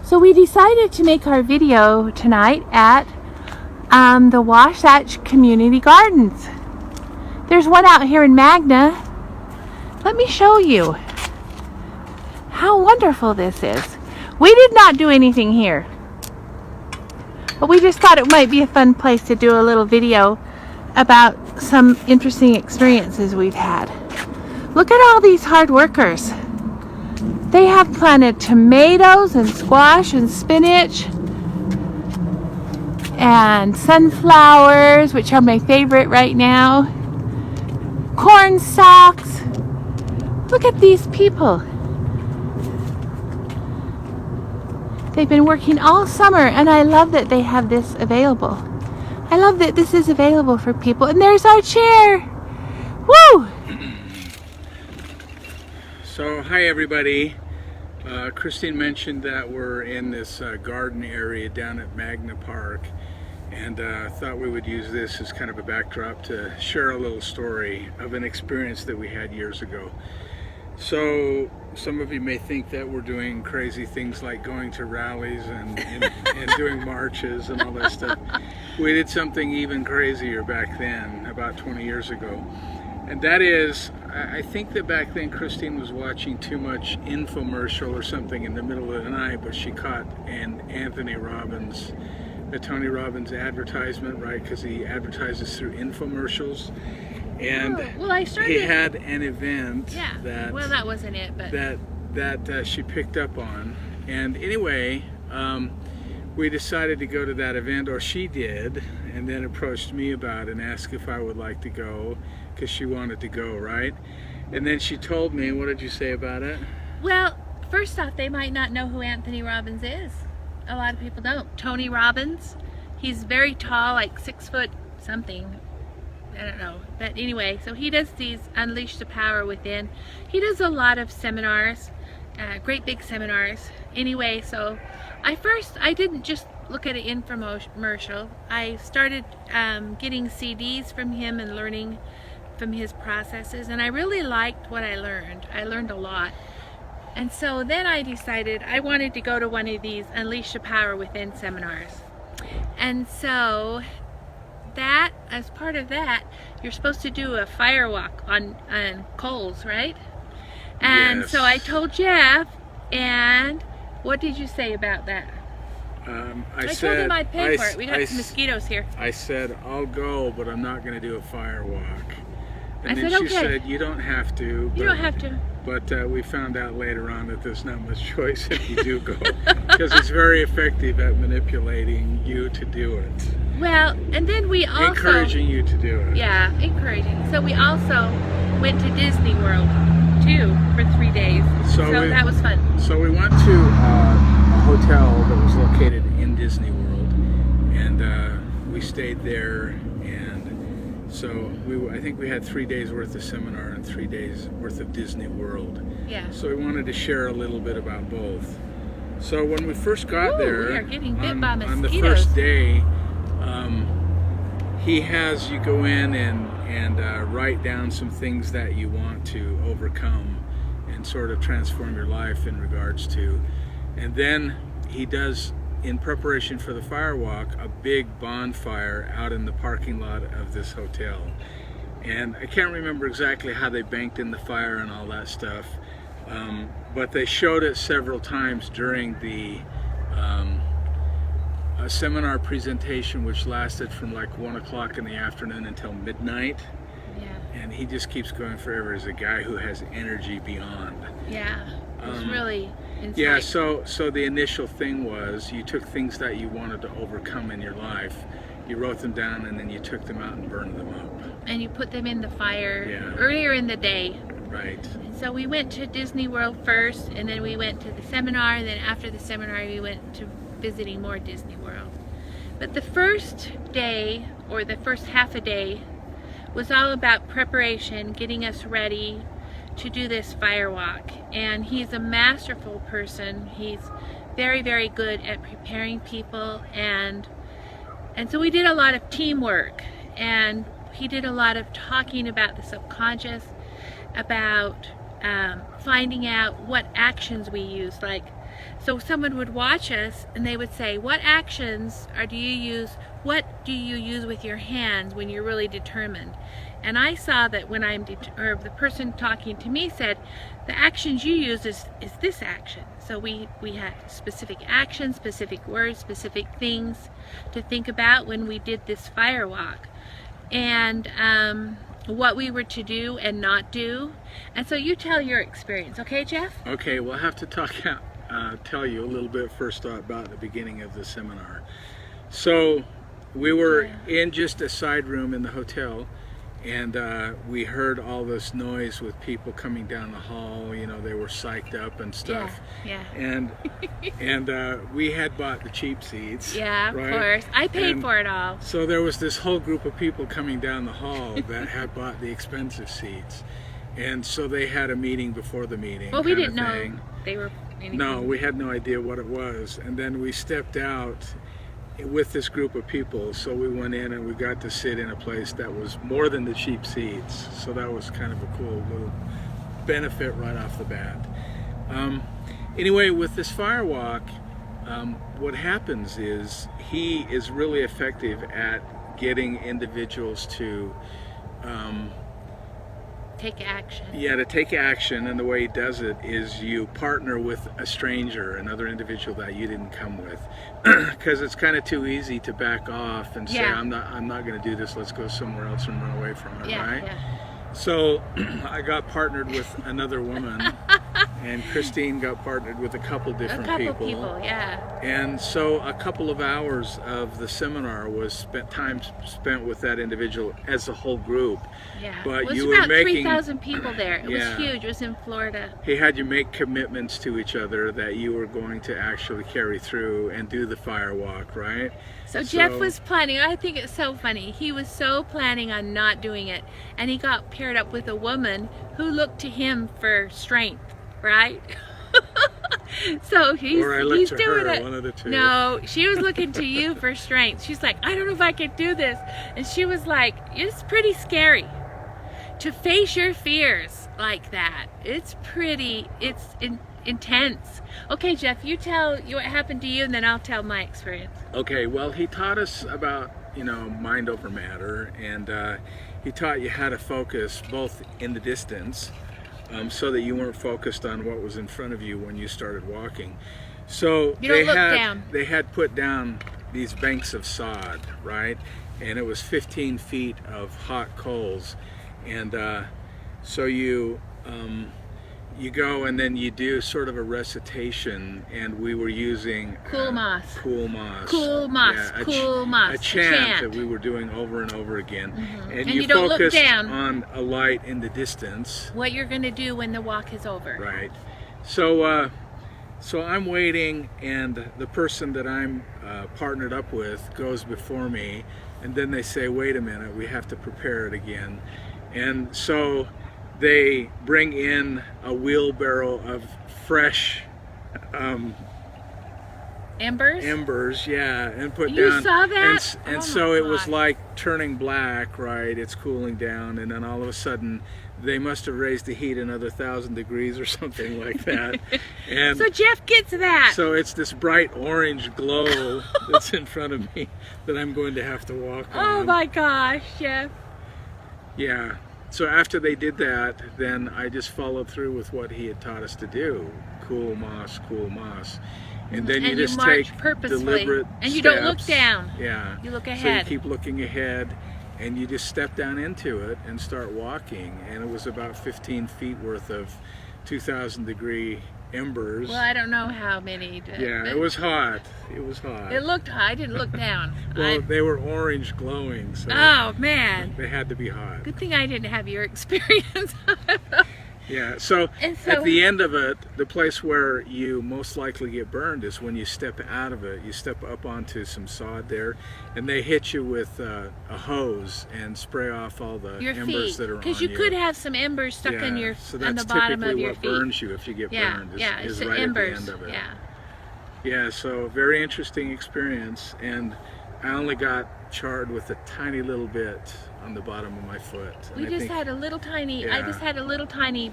So we decided to make our video tonight at the Wasatch Community Gardens. There's one out here in Magna. Let me show you how wonderful this is. We did not do anything here, but we just thought it might be a fun place to do a little video about some interesting experiences we've had. Look at all these hard workers. They have planted tomatoes and squash and spinach and sunflowers, which are my favorite right now. Corn stalks. Look at these people. They've been working all summer, and I love that they have this available. I love that this is available for people. And there's our chair. Woo! So, hi everybody. Christine mentioned that we're in this garden area down at Magna Park, and thought we would use this as kind of a backdrop to share a little story of an experience that we had years ago. So, some of you may think that we're doing crazy things like going to rallies and doing marches and all that stuff. We did something even crazier back then, about 20 years ago. And that is, I think that back then Christine was watching too much infomercial or something in the middle of the night, but she caught an Tony Robbins advertisement, right? Because he advertises through infomercials. And he had an event that wasn't it, but that she picked up on. And anyway, we decided to go to that event, or she did, and then approached me about it and asked if I would like to go, because she wanted to go, right? And then she told me, what did you say about it? Well, first off, they might not know who Anthony Robbins is. A lot of people don't. Tony Robbins, he's very tall, like 6 foot something. I don't know. But anyway, so he does these Unleash the Power Within. He does a lot of seminars, great big seminars. Anyway, so I didn't just look at an infomercial. I started getting CDs from him and learning from his processes, and I really liked what I learned. I learned a lot. And so then I decided I wanted to go to one of these Unleash the Power Within seminars. And so that, as part of that, you're supposed to do a fire walk on coals, right? And Yes. so I told Jeff, and what did you say about that? I told him I'd pay for it. We got I some mosquitoes here. I said, I'll go, but I'm not going to do a fire walk. And I then said, she okay. said, you don't have to. You don't have to. But we found out later on that there's not much choice if you do go, because it's very effective at manipulating you to do it. Well, and then we also... Encouraging you to do it. Yeah, encouraging. So we also went to Disney World, too, for 3 days. So that was fun. So we went to a hotel that was located in Disney World, and we stayed there, and so I think we had 3 days worth of seminar and 3 days worth of Disney World. Yeah. So we wanted to share a little bit about both. So when we first got there, we are getting bit by on the mosquitoes. first day, he has you go in and write down some things that you want to overcome and sort of transform your life in regards to. And then he does, in preparation for the fire walk, a big bonfire out in the parking lot of this hotel. And I can't remember exactly how they banked in the fire and all that stuff, but they showed it several times during the a seminar presentation, which lasted from like 1 o'clock in the afternoon until midnight. Yeah. And he just keeps going forever. He's a guy who has energy beyond. Yeah. It was really insightful. Yeah, so the initial thing was you took things that you wanted to overcome in your life, you wrote them down, and then you took them out and burned them up. And you put them in the fire Yeah. earlier in the day. Right. So we went to Disney World first, and then we went to the seminar, and then after the seminar we went to visiting more Disney World. But the first day, or the first half a day, was all about preparation, getting us ready to do this fire walk. And he's a masterful person. He's very, very good at preparing people, and so we did a lot of teamwork, and he did a lot of talking about the subconscious, about finding out what actions we use. Like, so someone would watch us and they would say, what actions do you use? What do you use with your hands when you're really determined? And I saw that when or the person talking to me said, the actions you use is this action. So we had specific actions, specific words, specific things to think about when we did this fire walk. And what we were to do and not do. And so you tell your experience, okay, Jeff? Okay, we'll have to tell you a little bit first about the beginning of the seminar. So we were in just a side room in the hotel, and we heard all this noise with people coming down the hall. You know, they were psyched up and stuff. Yeah. And we had bought the cheap seats. Yeah, right? Of course. I paid And for it all. so there was this whole group of people coming down the hall that had bought the expensive seats. And so they had a meeting before the meeting. Well, we kind didn't of know thing. they were anything. No, we had no idea what it was. And then we stepped out with this group of people. So we went in and we got to sit in a place that was more than the cheap seats. So that was kind of a cool little benefit right off the bat. Anyway, with this firewalk, what happens is he is really effective at getting individuals to take action. Yeah, to take action, and the way he does it is you partner with a stranger, another individual that you didn't come with, because it's kind of too easy to back off and say, Yeah. I'm not going to do this. Let's go somewhere else and run away from it, Yeah, right? yeah. So I got partnered with another woman, and Christine got partnered with a couple different people, yeah. And so a couple of hours of the seminar was time spent with that individual as a whole group. Yeah. But it was you were about making 3,000 people there. It Yeah. was huge. It was in Florida. He had you make commitments to each other that you were going to actually carry through and do the fire walk, right? So Jeff was planning, I think it's so funny, he was so planning on not doing it, and he got paired up with a woman who looked to him for strength, right? So he's Or I looked to doing her, it. one of the two. No, she was looking to you for strength. She's like, I don't know if I could do this. And she was like, it's pretty scary to face your fears like that. It's intense. Okay, Jeff, you tell what happened to you, and then I'll tell my experience. Okay, well, he taught us about, mind over matter, and he taught you how to focus both in the distance, so that you weren't focused on what was in front of you when you started walking. So You don't look down. They had put down these banks of sod, right? And it was 15 feet of hot coals, and so you go and then you do sort of a recitation, and we were using Cool moss. Cool moss. Cool moss. Yeah, Cool moss. A chant that we were doing over and over again. And you don't look focused down. on a light in the distance. What you're going to do when the walk is over. Right. So so I'm waiting, and the person that I'm partnered up with goes before me, and then they say, wait a minute, we have to prepare it again. And so they bring in a wheelbarrow of fresh Embers? yeah, and put You down. saw that? And Oh so my it was God. like turning black, right? It's cooling down, and then all of a sudden, they must have raised the heat another 1,000 degrees or something like that. And So Jeff gets that. so it's this bright orange glow that's in front of me that I'm going to have to walk on. Oh my gosh, Jeff. Yeah. So after they did that, then I just followed through with what he had taught us to do. Cool moss, cool moss. And then And you you just march take purposefully. deliberate And you don't look steps. down. Yeah. You look So ahead. you keep looking ahead, and you just step down into it and start walking. And it was about 15 feet worth of 2,000 degree embers. Well, I don't know how many. Yeah, but it was hot. It was hot. It looked hot. I didn't look down. Well, they were orange glowing, so Oh man. they had to be hot. Good thing I didn't have your experience. Yeah, so And so- at the end of it, the place where you most likely get burned is when you step out of it. You step up onto some sod there, and they hit you with a hose and spray off all the Your embers feet, that are on because you could have some embers stuck Yeah, on your so on that's the bottom typically of your what feet. burns you if you get Yeah, burned. yeah, is it's right embers. at the end of it. Yeah. Yeah, so very interesting experience, and I only got charred with a tiny little bit on the bottom of my foot. And We I just think- had a little tiny. I Yeah. just had a little tiny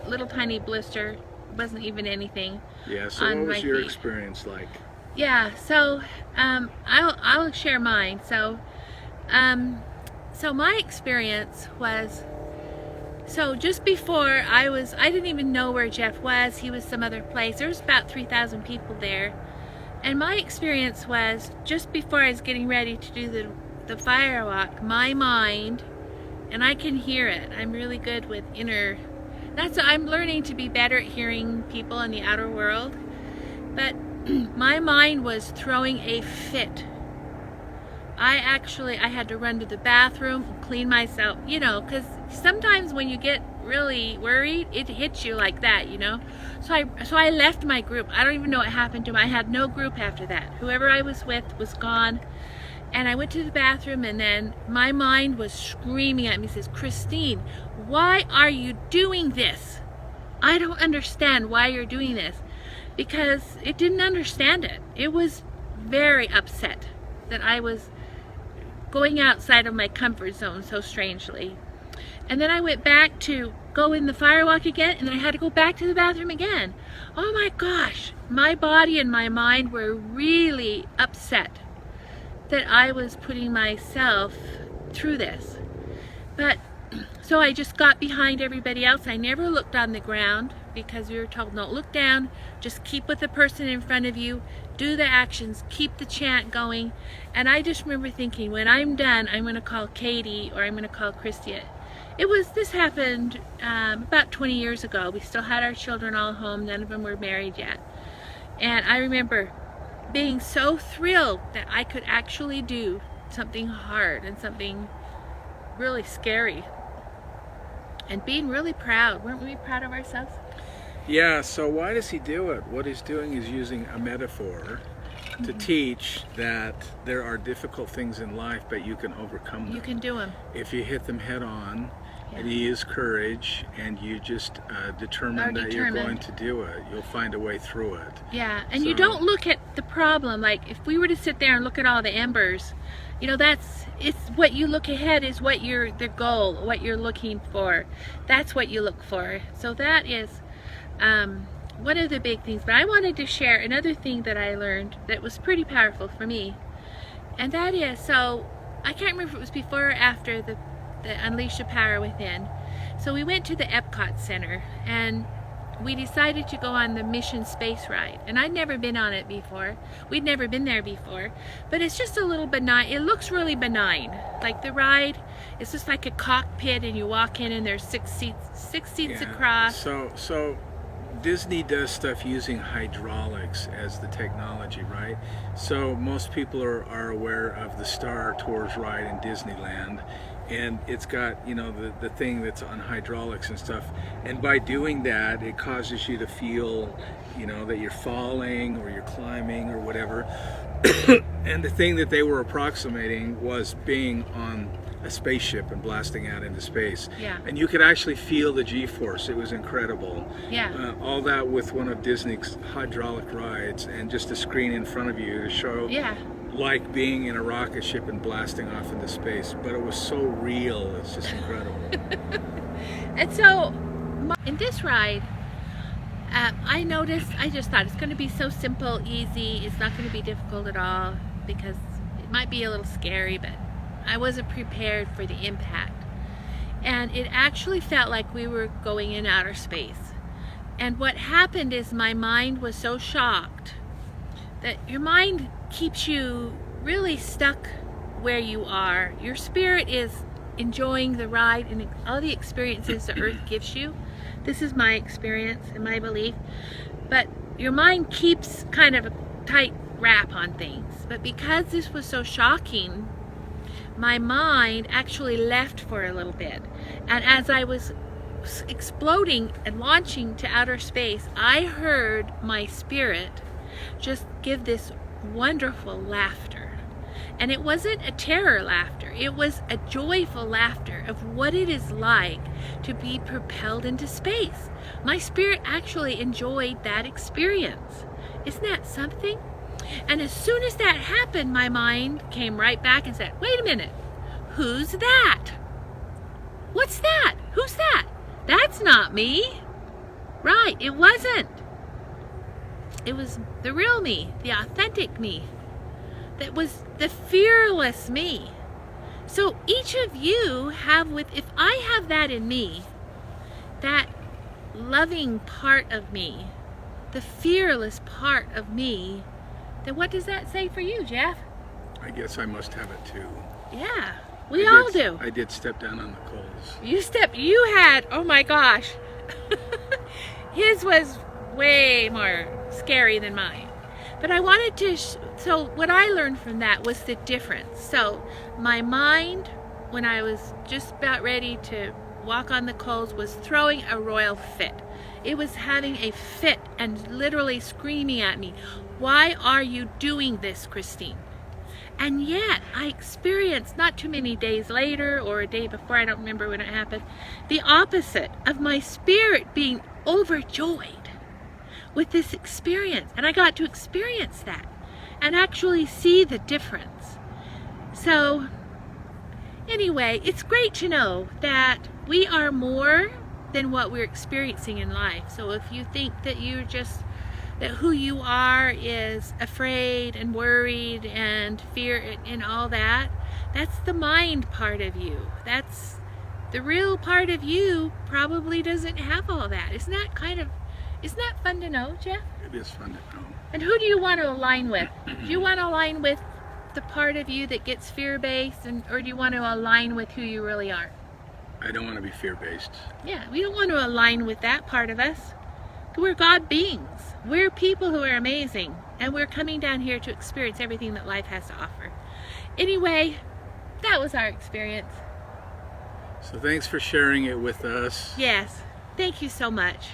little tiny blister. Wasn't even anything. Yeah, so on what was my your feet. experience like? Yeah, so I'll share mine. So my experience was, so just before I didn't even know where Jeff was. He was some other place. There was about 3,000 people there. And my experience was, just before I was getting ready to do the fire walk, my mind, and I can hear it. I'm really good with I'm learning to be better at hearing people in the outer world. But my mind was throwing a fit. I had to run to the bathroom and clean myself, because sometimes when you get really worried, it hits you like that, So I left my group. I don't even know what happened to them. I had no group after that. Whoever I was with was gone. And I went to the bathroom, and then my mind was screaming at me, says, Christine, why are you doing this? I don't understand why you're doing this. Because it didn't understand it. It was very upset that I was going outside of my comfort zone so strangely. And then I went back to go in the firewalk again, and then I had to go back to the bathroom again. Oh my gosh, my body and my mind were really upset that I was putting myself through this. But so I just got behind everybody else. I never looked on the ground, because we were told, don't look down, just keep with the person in front of you, do the actions, keep the chant going. And I just remember thinking, when I'm done, I'm going to call Katie, or I'm going to call Christy. This happened about 20 years ago. We still had our children all home. None of them were married yet. And I remember being so thrilled that I could actually do something hard and something really scary. And being really proud. Weren't we proud of ourselves? Yeah, so why does he do it? What he's doing is using a metaphor to teach that there are difficult things in life, but you can overcome them. You can do them. If you hit them head on, and you use courage, and you just determine that you're going to do it, you'll find a way through it. Yeah, and you don't look at the problem. Like, if we were to sit there and look at all the embers, it's what you look ahead is the goal, what you're looking for. That's what you look for. So that is one of the big things. But I wanted to share another thing that I learned that was pretty powerful for me. And that is, so I can't remember if it was before or after the Unleash the Power Within. So we went to the Epcot Center, and we decided to go on the Mission Space Ride. And I'd never been on it before. We'd never been there before. But it's just a little benign. It looks really benign. Like, the ride, it's just like a cockpit, and you walk in, and there's six seats across. So Disney does stuff using hydraulics as the technology, right? So most people are aware of the Star Tours ride in Disneyland, and it's got, the thing that's on hydraulics and stuff. And by doing that, it causes you to feel, that you're falling or you're climbing or whatever. And the thing that they were approximating was being on a spaceship and blasting out into space. Yeah. And you could actually feel the G-force. It was incredible. Yeah. All that with one of Disney's hydraulic rides, and just a screen in front of you to show, like being in a rocket ship and blasting off into space. But it was so real. It's just incredible. And so in this ride, I just thought it's going to be so simple, easy. It's not going to be difficult at all, because it might be a little scary, but I wasn't prepared for the impact. And it actually felt like we were going in outer space. And what happened is, my mind was so shocked that your mind keeps you really stuck where you are. Your spirit is enjoying the ride and all the experiences the earth gives you. This is my experience and my belief. But your mind keeps kind of a tight wrap on things. But because this was so shocking, my mind actually left for a little bit. And as I was exploding and launching to outer space, I heard my spirit just give this wonderful laughter. And it wasn't a terror laughter. It was a joyful laughter of what it is like to be propelled into space. My spirit actually enjoyed that experience. Isn't that something? And as soon as that happened, my mind came right back and said, wait a minute, who's that? What's that? Who's that? That's not me. Right, it wasn't. It was the real me, the authentic me. That was the fearless me. So each of you have if I have that in me, that loving part of me, the fearless part of me, then what does that say for you, Jeff? I guess I must have it too. Yeah, we all do. I did step down on the coals. You had, oh my gosh. His was way more scary than mine. But I wanted to, so what I learned from that was the difference. So my mind, when I was just about ready to walk on the coals, was throwing a royal fit. It was having a fit and literally screaming at me, "Why are you doing this, Christine?" And yet I experienced, not too many days later or a day before, I don't remember when it happened, the opposite of my spirit being overjoyed with this experience. And I got to experience that and actually see the difference. So anyway, it's great to know that we are more than what we're experiencing in life. So if you think that that who you are is afraid and worried and fear and all that, that's the mind part of you. That's the real part of you probably doesn't have all that. Isn't that fun to know, Jeff? It is fun to know. And who do you want to align with? Do you want to align with the part of you that gets fear-based, or do you want to align with who you really are? I don't want to be fear-based. Yeah, we don't want to align with that part of us. We're God beings. We're people who are amazing, and we're coming down here to experience everything that life has to offer. Anyway, that was our experience. So thanks for sharing it with us. Yes, thank you so much.